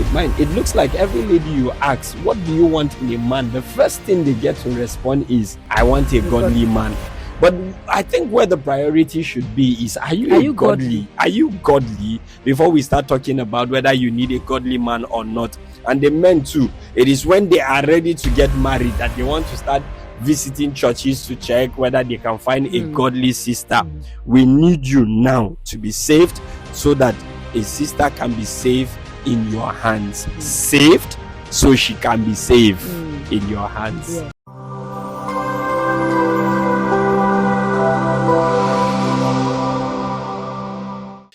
with mine. It looks like every lady you ask, what do you want in a man? The first thing they get to respond is, I want a godly man. But I think where the priority should be is, are you godly? Are you godly before we start talking about whether you need a godly man or not? And the men too. It is when they are ready to get married that they want to start visiting churches to check whether they can find a godly sister. We need you now to be saved so that a sister can be saved in your hands. Saved so she can be saved in your hands. Yeah.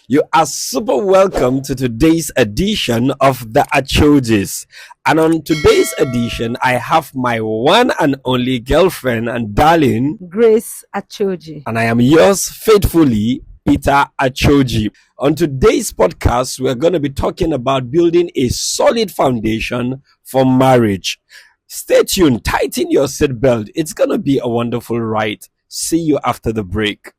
You are super welcome to today's edition of the Achojis. And on today's edition, I have my one and only girlfriend and darling, Grace Achojis. And I am yours faithfully, Peter Achojis. On today's podcast, we're going to be talking about building a solid foundation for marriage. Stay tuned, tighten your seatbelt. It's going to be a wonderful ride. See you after the break.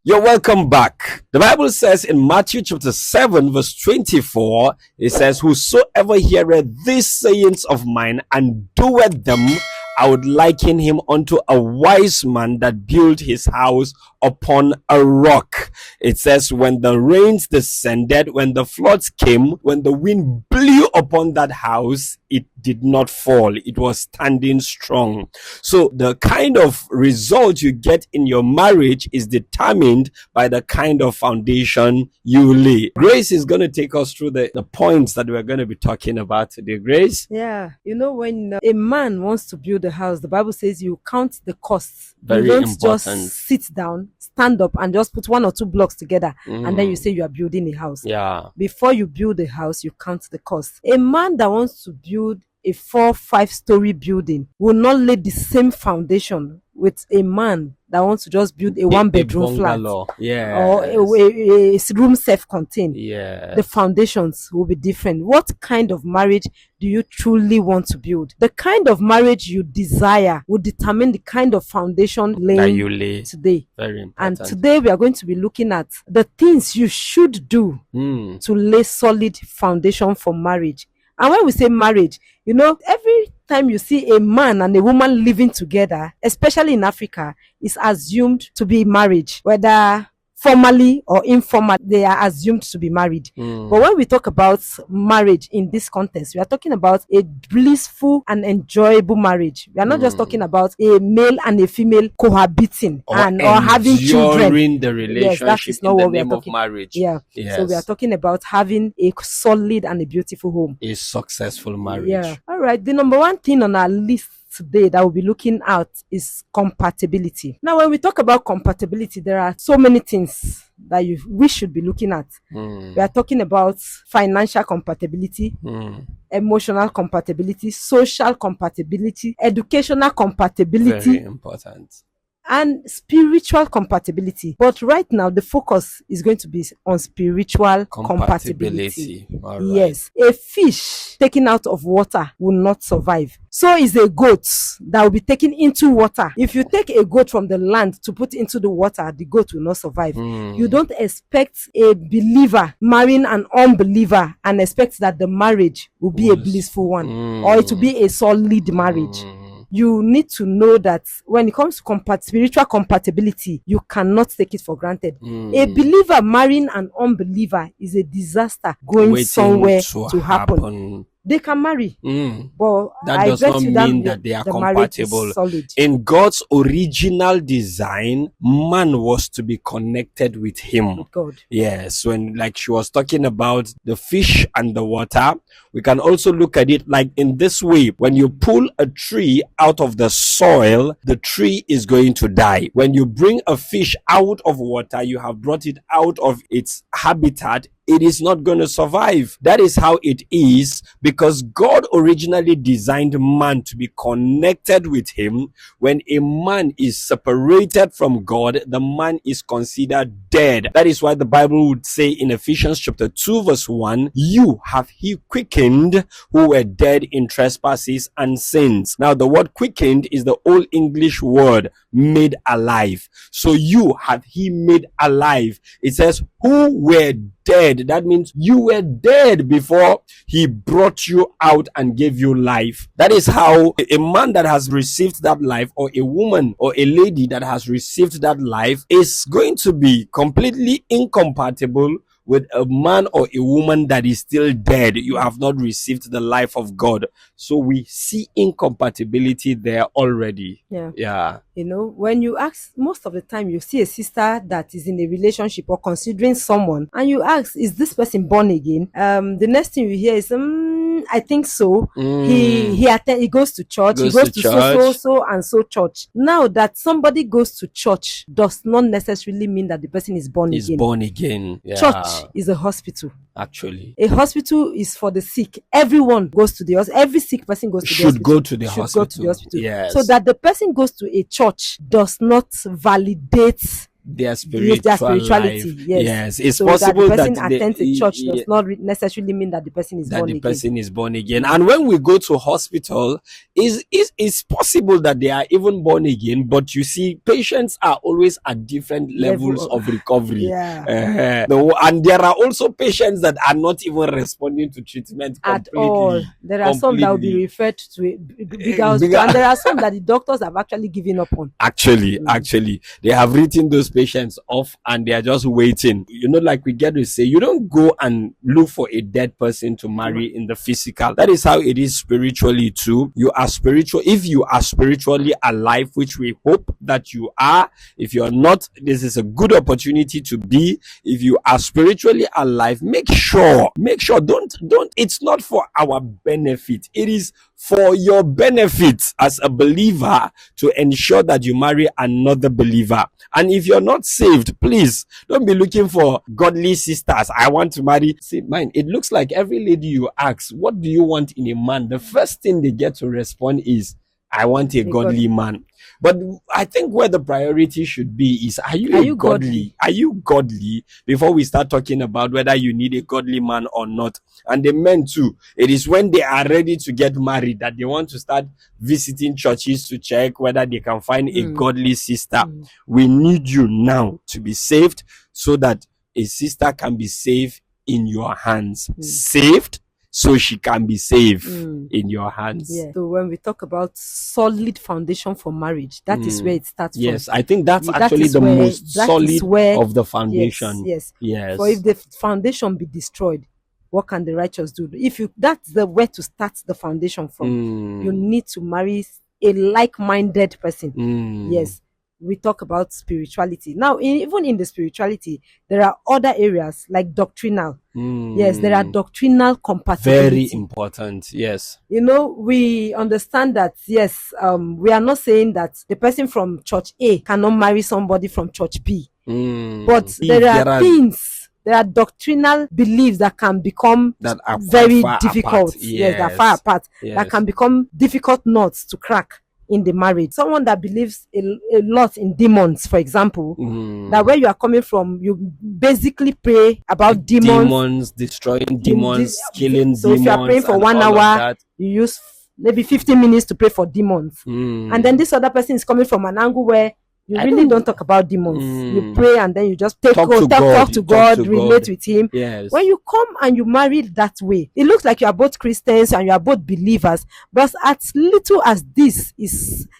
You're welcome back. The Bible says in Matthew chapter 7 verse 24, it says, whosoever heareth these sayings of mine and doeth them, I would liken him unto a wise man that built his house upon a rock. It says, when the rains descended, when the floods came, when the wind blew upon that house, it did not fall. It was standing strong. So the kind of result you get in your marriage is determined by the kind of foundation you lay. Grace is going to take us through the points that we're going to be talking about today. Grace? Yeah. You know, when a man wants to build a house, the Bible says you count the costs. Very you don't important. just sit down, stand up and just put one or two blocks together and then you say you are building a house. Yeah. Before you build a house, you count the cost. A man that wants to build a 4-5 story building will not lay the same foundation with a man that wants to just build a one-bedroom flat, or a room self-contained. Yeah, the foundations will be different. What kind of marriage do you truly want to build? The kind of marriage you desire will determine the kind of foundation that you lay today. Very important. And today we are going to be looking at the things you should do to lay solid foundation for marriage. And when we say marriage, you know, every time you see a man and a woman living together, especially in Africa, is assumed to be marriage. Whether formally or informal, they are assumed to be married. But when we talk about marriage in this context, we are talking about a blissful and enjoyable marriage. We are not just talking about a male and a female cohabiting or having children. During the relationship, that is not in what the we are name of talking. marriage. Yeah. Yes. So we are talking about having a solid and a beautiful home. A successful marriage. Yeah. All right. The number one thing on our list today that we'll be looking at is compatibility. Now, when we talk about compatibility, there are so many things that we should be looking at. We are talking about financial compatibility, emotional compatibility, social compatibility, educational compatibility. Very important. And spiritual compatibility. But right now, the focus is going to be on spiritual compatibility. All right. Yes. A fish taken out of water will not survive. So is a goat that will be taken into water. If you take a goat from the land to put into the water, the goat will not survive. You don't expect a believer marrying an unbeliever and expect that the marriage will be a blissful one or it will be a solid marriage. You need to know that when it comes to spiritual compatibility, you cannot take it for granted. A believer marrying an unbeliever is a disaster going somewhere to happen. They can marry, but that does not mean that they are compatible. In God's original design, man was to be connected with him. God. Yes, when like she was talking about the fish and the water, we can also look at it like in this way. When you pull a tree out of the soil, the tree is going to die. When you bring a fish out of water, you have brought it out of its habitat. it is not going to survive. That is how it is, because God originally designed man to be connected with him. When a man is separated from God, the man is considered dead. That is why the Bible would say in Ephesians chapter 2 verse 1, you have he quickened who were dead in trespasses and sins. Now the word quickened is the old English word made alive. So you have he made alive. It says who were dead. That means you were dead before he brought you out and gave you life. That is how a man that has received that life, or a woman or a lady that has received that life, is going to be completely incompatible with a man or a woman that is still dead. You have not received the life of God. So we see incompatibility there already. Yeah. You know, when you ask, most of the time you see a sister that is in a relationship or considering someone, and you ask, is this person born again? The next thing you hear is, I think so. He goes to church. He goes to so church. Now that somebody goes to church does not necessarily mean that the person is born again. Born again. Yeah. Church is a hospital. Actually, a hospital is for the sick. Everyone goes to the hospital. Every sick person goes to the hospital. Should go to the hospital. Yes. So that the person goes to a church does not validate their spirituality. Life. Yes. It's so possible that the person attends a church does not necessarily mean that the person is born again. And when we go to hospital, it's possible that they are even born again, but you see, patients are always at different levels of recovery. And there are also patients that are not even responding to treatment at all. There are some that will be referred to a bigger hospital, and there are some that the doctors have actually given up on. Actually, they have written those patients off and they are just waiting. You know, like we get to say, you don't go and look for a dead person to marry in the physical. That is how it is spiritually too. You are spiritual. If you are spiritually alive, which we hope that you are, if you're not, this is a good opportunity to be. If you are spiritually alive, make sure, don't, it's not for our benefit. It is for your benefit as a believer to ensure that you marry another believer. And if you're not saved, please don't be looking for godly sisters. I want to marry. See, mine, it looks like every lady you ask, what do you want in a man? The first thing they get to respond is, I want a godly man. But I think where the priority should be is, are you godly? Are you godly before we start talking about whether you need a godly man or not? And the men too. It is when they are ready to get married that they want to start visiting churches to check whether they can find a godly sister. We need you now to be saved so that a sister can be saved in your hands. Saved so she can be saved in your hands. Yeah. So when we talk about solid foundation for marriage, that is where it starts from. Yes, I think that's actually the most solid of the foundation. Yes. For if the foundation be destroyed, what can the righteous do? That's the way to start the foundation from. You need to marry a like-minded person. Yes. We talk about spirituality. Now, even in the spirituality, there are other areas like doctrinal. Yes, there are doctrinal compatibility. Very important, yes. You know, we understand that, yes, we are not saying that the person from church A cannot marry somebody from church B. But there are doctrinal beliefs that can become very difficult. Yes, that are far apart. That can become difficult nuts to crack in the marriage. Someone that believes a lot in demons, for example, that where you are coming from, you basically pray about demons, destroying demons, killing demons. So if you are praying for 1 hour, you use maybe 15 minutes to pray for demons. And then this other person is coming from an angle where you really don't talk about demons. You pray and then you just talk to God, relate with him. Yes. When you come and you marry that way, it looks like you are both Christians and you are both believers, but as little as this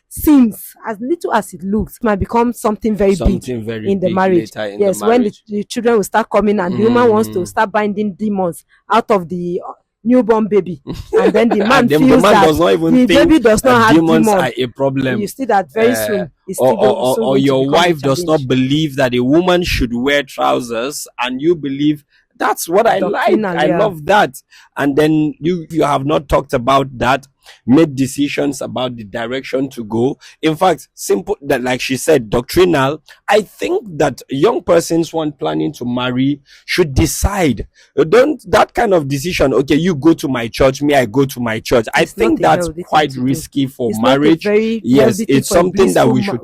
seems, as little as it looks, it might become something very big in the marriage. When the children will start coming and the woman wants to start binding demons out of the newborn baby, and then the man feels that the baby does not have demons are a problem. You see that very soon. Or your wife does not believe that a woman should wear trousers, and you believe That's what I like. I love that. And then you have not talked about that, made decisions about the direction to go. In fact, simple, that like she said, doctrinal. I think that young persons when planning to marry should decide. Don't that kind of decision. Okay, you go to my church, me I go to my church. I think that's quite risky for marriage. Yes, it's something that we should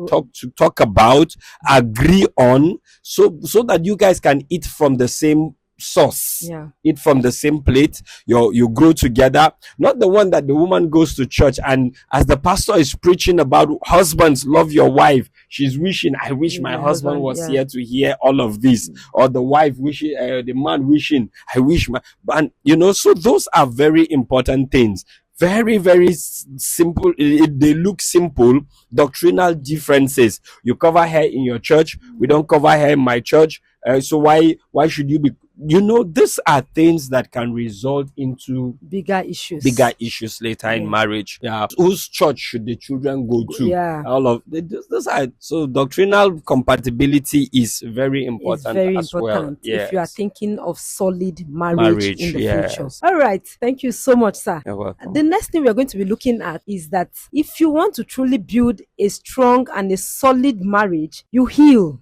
talk about, agree on, so that you guys can eat from the same source, eat from the same plate. You grow together, not the one that the woman goes to church and as the pastor is preaching about husbands love your wife, she's wishing, I wish my husband was here to hear all of this, or the wife wishing, the man wishing, I wish my, and so those are very important things. Very, very simple. They look simple. Doctrinal differences. You cover hair in your church. We don't cover hair in my church. So why should you be? These are things that can result into bigger issues later in marriage. Yeah. Whose church should the children go to? Yeah. All of this are, so doctrinal compatibility is very important. Well. Yes. If you are thinking of solid marriage in the future. All right. Thank you so much, sir. You're welcome. The next thing we are going to be looking at is that if you want to truly build a strong and a solid marriage, you heal.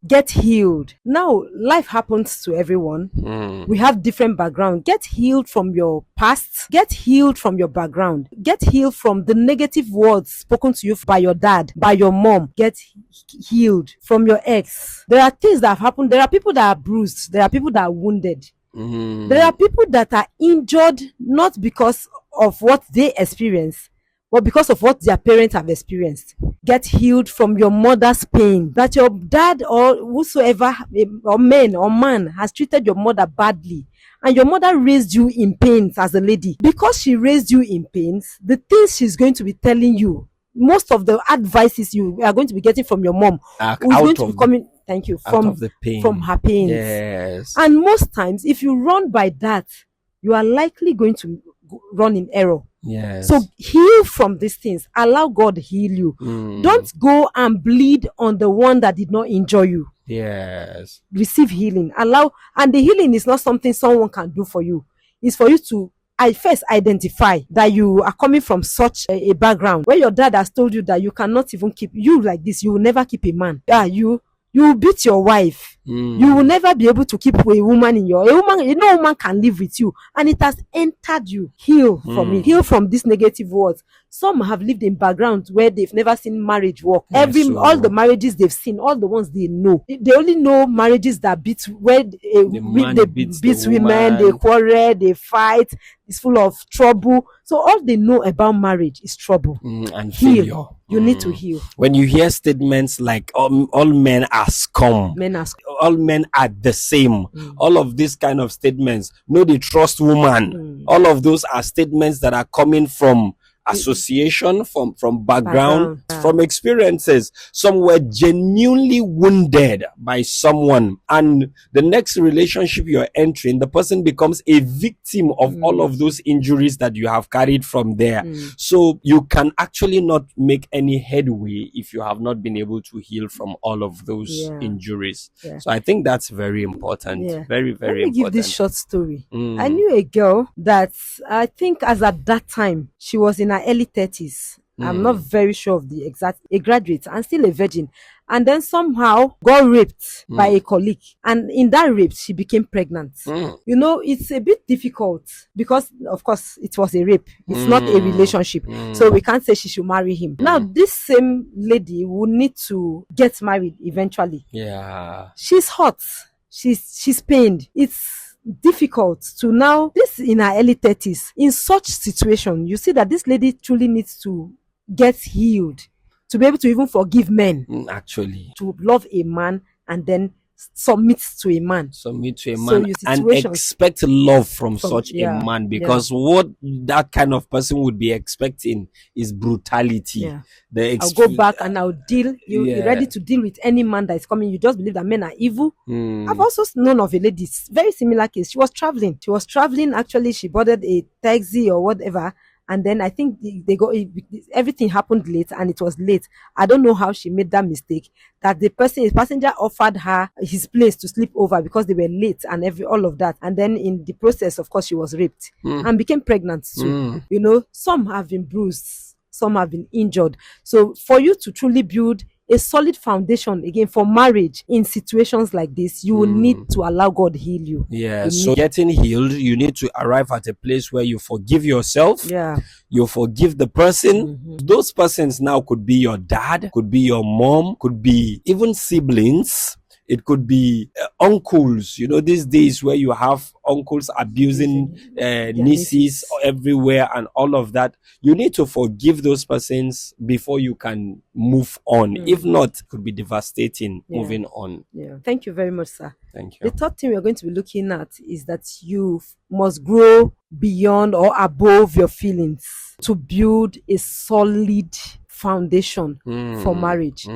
Get healed. Now, life happens to everyone. We have different background. Get healed from your past. Get healed from your background. Get healed from the negative words spoken to you by your dad, by your mom. Get healed from your ex. There are things that have happened. There are people that are bruised. There are people that are wounded. There are people that are injured not because of what they experience, but because of what their parents have experienced. Get healed from your mother's pain. That your dad or whosoever, or man has treated your mother badly. And your mother raised you in pains as a lady. Because she raised you in pains, the things she's going to be telling you, most of the advices you are going to be getting from your mom, who's going to be coming, from her pains. Yes. And most times, if you run by that, you are likely going to run in error. Yes. So heal from these things. Allow God to heal you. Don't go and bleed on the one that did not injure you. Yes. Receive healing. And the healing is not something someone can do for you. It's for you to first identify that you are coming from such a background where your dad has told you that you cannot even keep you like this. You will never keep a man. You beat your wife. You will never be able to keep a woman no woman can live with you, and it has entered you. Heal from it. Heal from these negative words. Some have lived in backgrounds where they've never seen marriage work. All the marriages they've seen, all the ones they know, they only know marriages that beat, where they beat women, they quarrel, they fight. It's full of trouble. So all they know about marriage is trouble and failure. You need to heal. When you hear statements like all men are scum, all men are the same, all of these kind of statements, no, they trust woman. All of those are statements that are coming from association, from background, from experiences. Some were genuinely wounded by someone, and the next relationship you're entering, the person becomes a victim of all of those injuries that you have carried from there. So you can actually not make any headway if you have not been able to heal from all of those injuries. So I think that's very important. Very, very important. Let me give this short story. I knew a girl that I think as at that time she was in her early 30s. I'm not very sure of the exact, a graduate and still a virgin, and then somehow got raped by a colleague, and in that rape she became pregnant. It's a bit difficult because of course it was a rape, it's not a relationship, so we can't say she should marry him. Now this same lady will need to get married eventually. She's hot, she's pained, it's difficult to now, this in her early 30s, in such situation, you see that this lady truly needs to get healed to be able to even forgive men, actually, to love a man and then submit to a man, and expect love from such a man, because what that kind of person would be expecting is brutality. I'll go back and I'll deal. You're ready to deal with any man that is coming. You just believe that men are evil. I've also known of a lady, very similar case. She was traveling. Actually, she boarded a taxi or whatever, And then I think everything happened late, and it was late. I don't know how she made that mistake, that the passenger offered her his place to sleep over because they were late and all of that. And then in the process, of course, she was raped and became pregnant too. You know, some have been bruised, some have been injured. So for you to truly build a solid foundation again for marriage in situations like this, you will need to allow God heal you. Yeah. So getting healed, you need to arrive at a place where you forgive yourself. Yeah. You forgive the person. Those persons now could be your dad, could be your mom, could be even siblings. It could be uncles, you know, these days where you have uncles abusing nieces everywhere and all of that. You need to forgive those persons before you can move on. If not, it could be devastating moving on. Yeah. Thank you very much, sir. Thank you. The third thing we're going to be looking at is that you must grow beyond or above your feelings to build a solid foundation for marriage.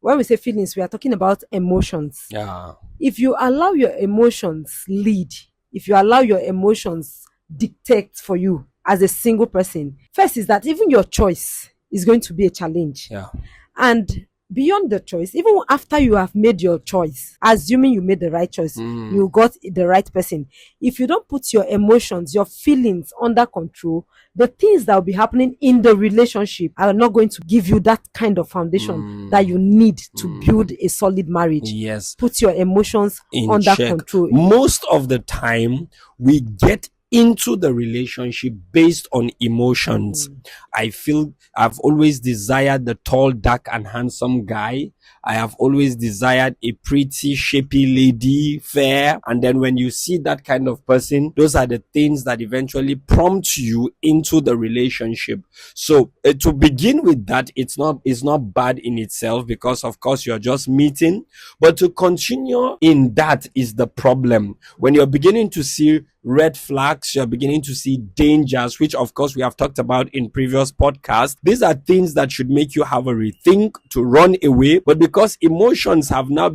When we say feelings, we are talking about emotions. Yeah. If you allow your emotions lead, if you allow your emotions dictate for you as a single person, first is that even your choice is going to be a challenge. Yeah. And beyond the choice, even after you have made your choice, assuming you made the right choice, you got the right person. If you don't put your emotions, your feelings under control, the things that will be happening in the relationship are not going to give you that kind of foundation that you need to build a solid marriage. Yes. Put your emotions under control. Most of the time, we get into the relationship based on emotions. I feel I've always desired the tall, dark, and handsome guy. I have always desired a pretty, shapy lady, fair. And then when you see that kind of person, those are the things that eventually prompt you into the relationship. So to begin with that, it's not bad in itself, because of course you're just meeting. But to continue in that is the problem. When you're beginning to see red flags, you're beginning to see dangers, which of course we have talked about in previous podcasts. These are things that should make you have a rethink, to run away. But because emotions have now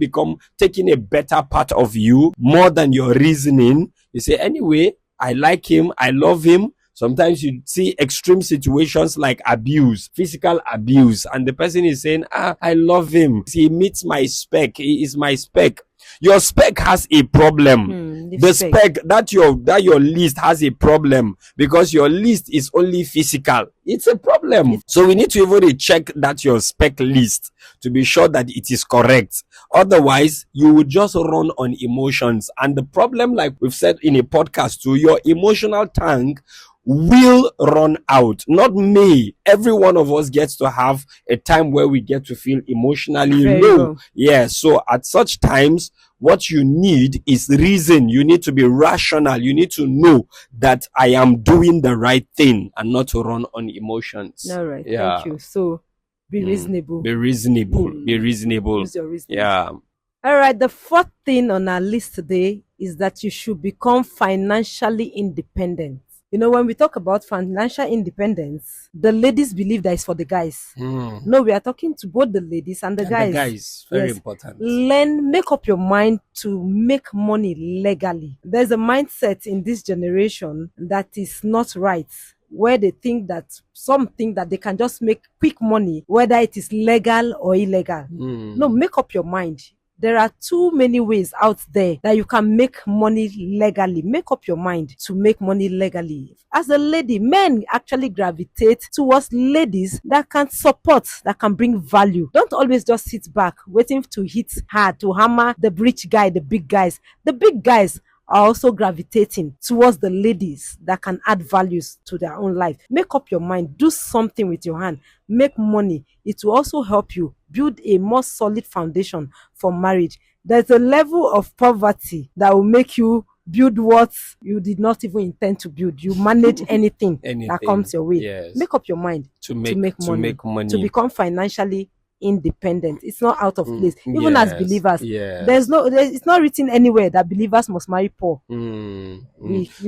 taking a better part of you more than your reasoning, you say, anyway, I like him, I love him. Sometimes you see extreme situations like abuse, physical abuse, and the person is saying, I love him. He meets my spec. He is my spec. Your spec has a problem. The spec that your list has a problem, because your list is only physical. It's a problem. So we need to even check that your spec list to be sure that it is correct. Otherwise, you will just run on emotions. And the problem, like we've said in a podcast too, your emotional tank will run out. Not me. Every one of us gets to have a time where we get to feel emotionally low. Yeah. So at such times, what you need is reason. You need to be rational. You need to know that I am doing the right thing and not to run on emotions. All right. Yeah. Thank you. So be reasonable. Be reasonable. Be reasonable. Use your reason. Yeah. All right. The fourth thing on our list today is that you should become financially independent. You know, when we talk about financial independence, the ladies believe that it's for the guys. No, we are talking to both the ladies and the guys. The guys, very important. Make up your mind to make money legally. There's a mindset in this generation that is not right, where they think that something that they can just make quick money, whether it is legal or illegal. No, make up your mind. There are too many ways out there that you can make money legally. Make up your mind to make money legally. As a lady, men actually gravitate towards ladies that can support, that can bring value. Don't always just sit back waiting to hit hard, to hammer the rich guy, the big guys. The big guys are also gravitating towards the ladies that can add values to their own life. Make up your mind. Do something with your hand. Make money. It will also help you build a more solid foundation for marriage. There's a level of poverty that will make you build what you did not even intend to build. You manage anything that comes your way. Yes. Make up your mind to make money, to become financially independent. It's not out of place. Even as believers, it's not written anywhere that believers must marry poor.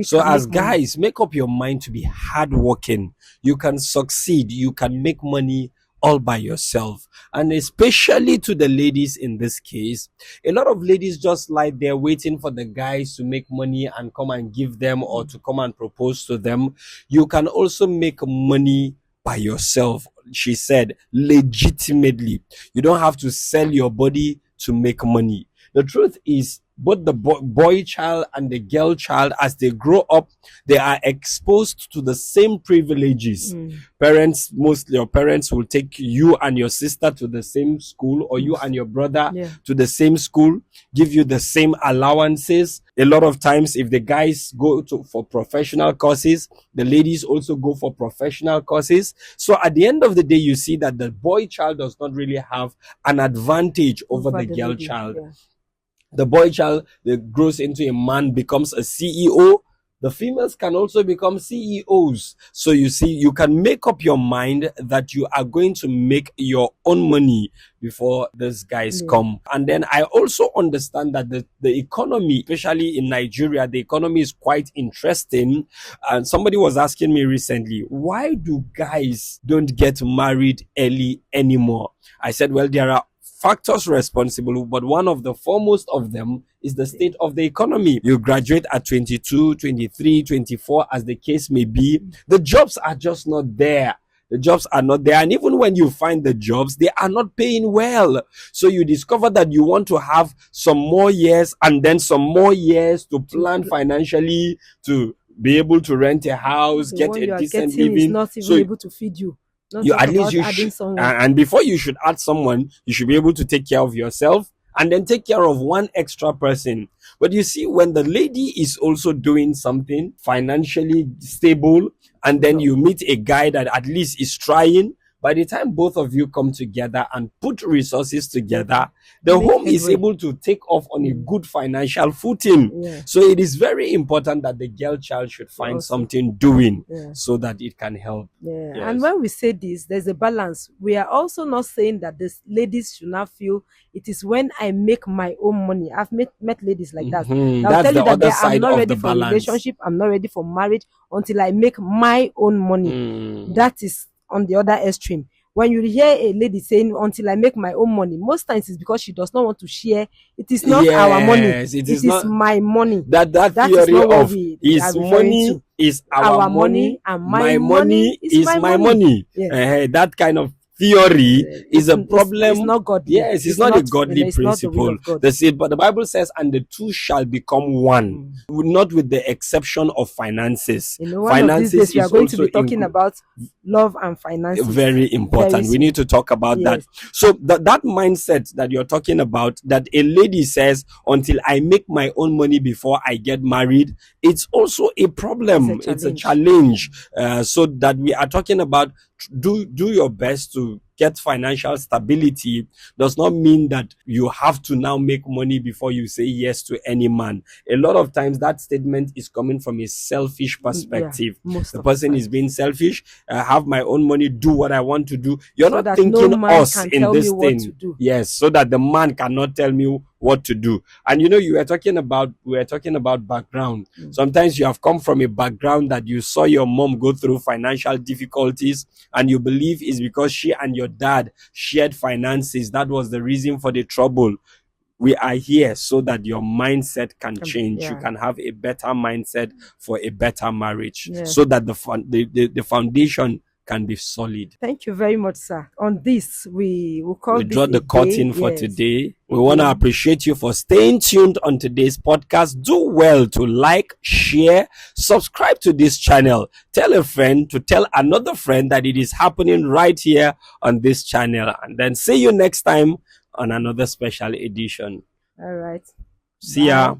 So as guys, make up your mind to be hardworking. You can succeed. You can make money all by yourself. And especially to the ladies in this case, a lot of ladies just lie there waiting for the guys to make money and come and give them or to come and propose to them. You can also make money by yourself, she said, legitimately. You don't have to sell your body to make money. The truth is, both the boy child and the girl child, as they grow up, they are exposed to the same privileges. Parents, mostly your parents will take you and your sister to the same school, or you and your brother to the same school, give you the same allowances. A lot of times, if the guys go for professional courses, the ladies also go for professional courses. So at the end of the day, you see that the boy child does not really have an advantage over the girl child. The boy child that grows into a man becomes a CEO. The females can also become CEOs. So you see, you can make up your mind that you are going to make your own money before these guys come. And then I also understand that the economy, especially in Nigeria, the economy is quite interesting. And somebody was asking me recently, why do guys don't get married early anymore? I said, well, there are factors responsible, but one of the foremost of them is the state of the economy. You graduate at 22, 23, 24, as the case may be. The jobs are just not there. The jobs are not there. And even when you find the jobs, they are not paying well. So you discover that you want to have some more years and then some more years to plan financially, to be able to rent a house, get a decent living. Is not even able to feed you. You at least you should, and before you should add someone, you should be able to take care of yourself and then take care of one extra person. But you see, when the lady is also doing something financially stable, and then you meet a guy that at least is trying, by the time both of you come together and put resources together, the home is able to take off on a good financial footing. So it is very important that the girl child should find something doing so that it can help. Yes. And when we say this, there's a balance. We are also not saying that the ladies should not feel it is when I make my own money. I've met ladies like that. I'll tell you that I'm not ready for a relationship. I'm not ready for marriage until I make my own money. That is on the other extreme. When you hear a lady saying until I make my own money, most times it's because she does not want to share. It is not our money. It is my money. That theory of his money is our money and my money is my money. That kind of theory is a problem. It's not godly. Yes, it's not a godly principle. But the Bible says, and the two shall become one, not with the exception of finances. One of these days we are going to be talking about love and finances. Very important. We need to talk about that. So that mindset that you're talking about, that a lady says, until I make my own money before I get married, it's also a problem. It's a challenge. So that we are talking about, do your best to get financial stability does not mean that you have to now make money before you say yes to any man. A lot of times that statement is coming from a selfish perspective. The person is being selfish. I have my own money, do what I want to do. You're not thinking us in this thing. Yes, so that the man cannot tell me what to do. And we were talking about background. Sometimes you have come from a background that you saw your mom go through financial difficulties and you believe is because she and your dad shared finances. That was the reason for the trouble. We are here so that your mindset can change. You can have a better mindset for a better marriage, so that the foundation can be solid. Thank you very much, sir. On this, we will draw the curtain for today. We want to appreciate you for staying tuned on today's podcast. Do well to like, share, subscribe to this channel. Tell a friend to tell another friend that it is happening right here on this channel. And then see you next time on another special edition. All right. See ya.